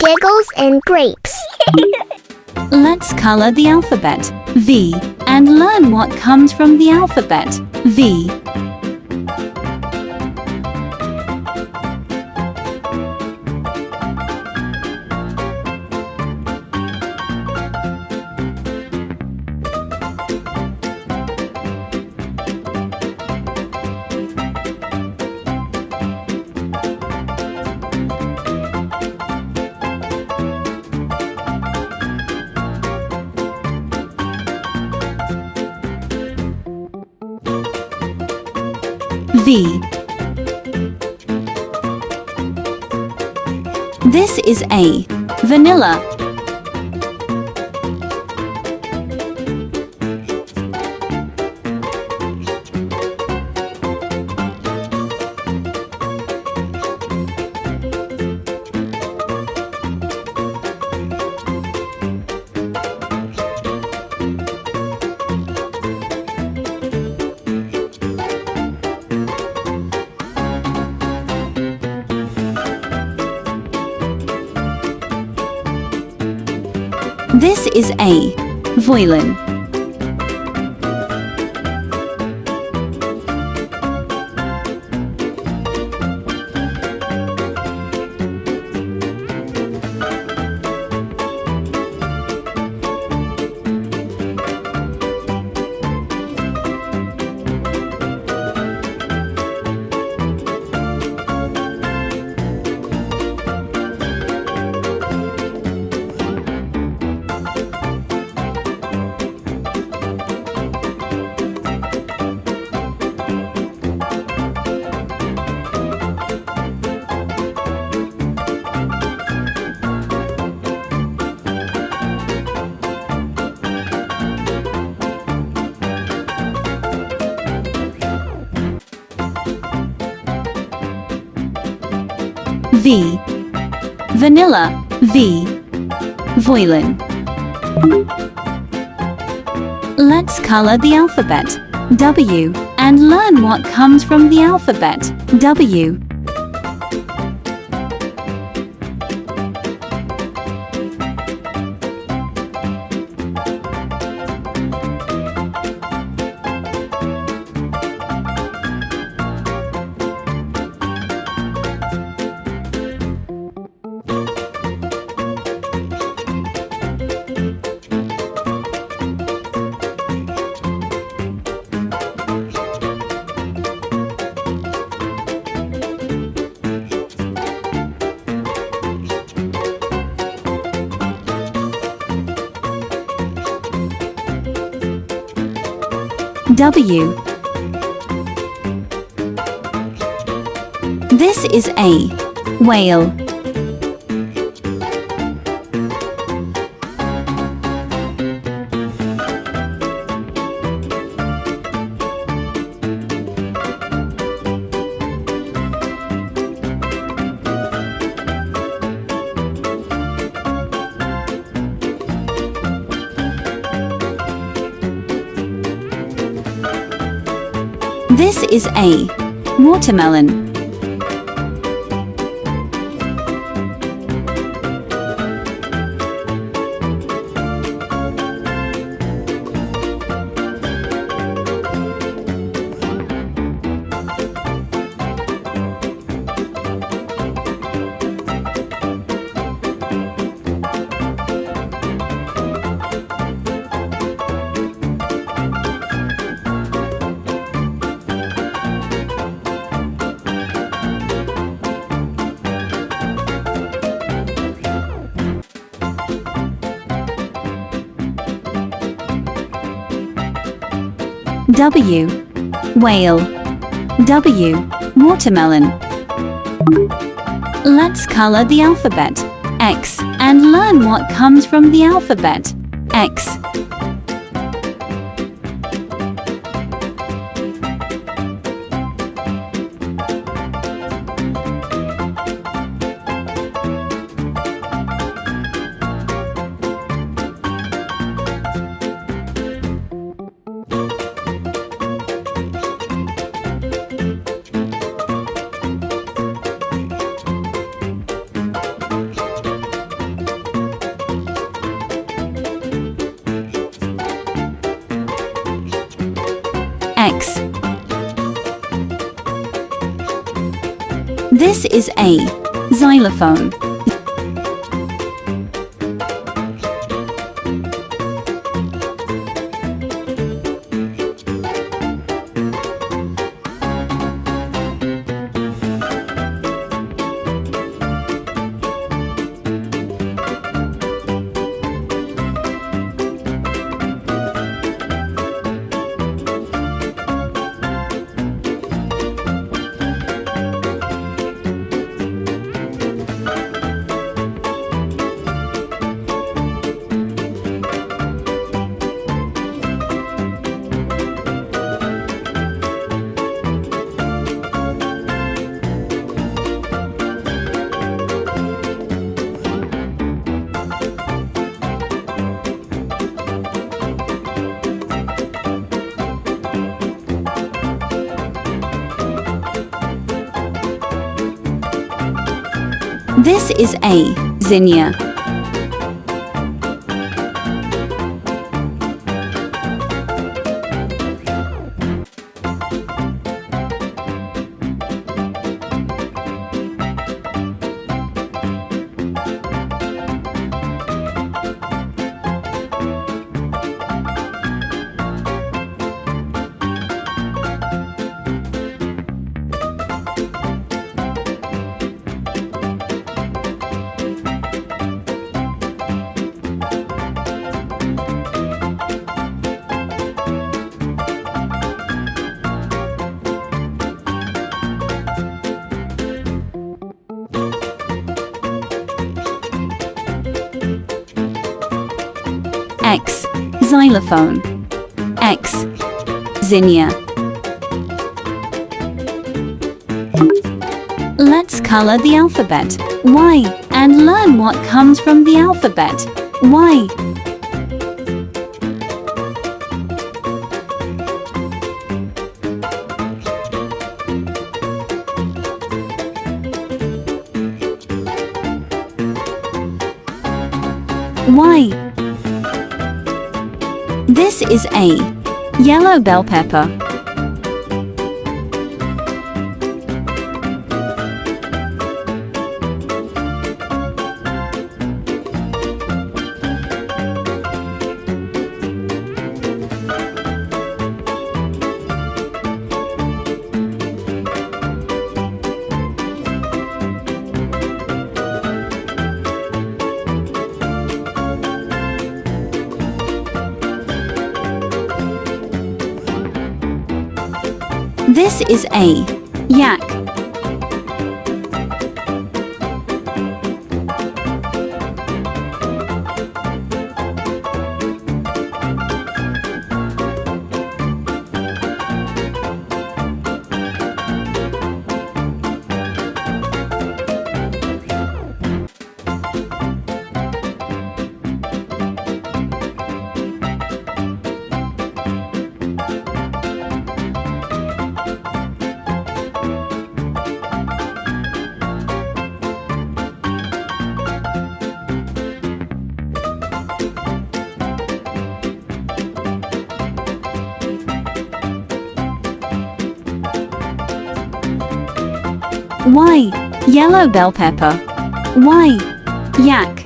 Giggles and grapes. Let's color the alphabet V and learn what comes from the alphabet V. V. This is A. Vanilla. This is A. Violin. V. Vanilla. V. Violin. Let's color the alphabet W and learn what comes from the alphabet W. W. This is A. Whale. This is A. Watermelon. W. Whale. W. Watermelon. Let's color the alphabet X and learn what comes from the alphabet X. X. This is a xylophone. This is a zinnia. X. Xylophone. X. Zinnia. Let's color the alphabet Y and learn what comes from the alphabet Y. Y. This is a yellow bell pepper. This is a yak. Y. Yellow bell pepper. Y. Yak.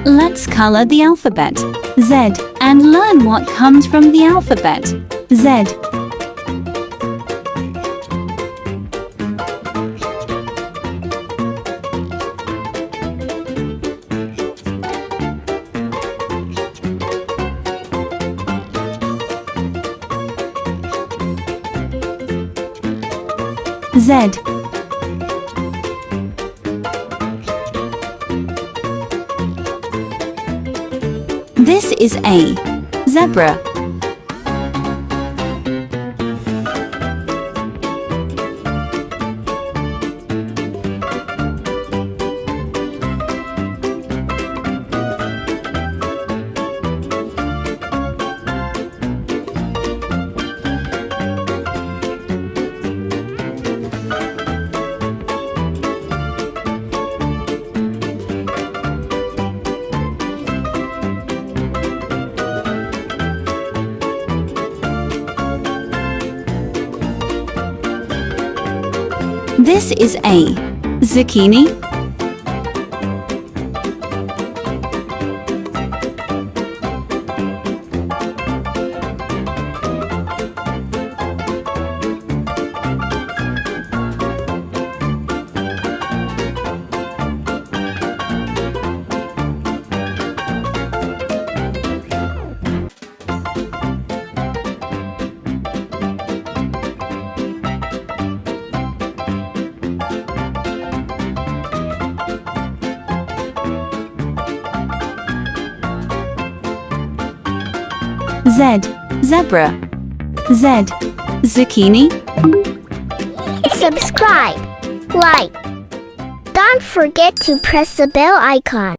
Let's color the alphabet Z and learn what comes from the alphabet Z. Z. This is a zebra. This is A. Zucchini. Z. Zebra. Z. Zucchini. Subscribe, like. Don't forget to press the bell icon.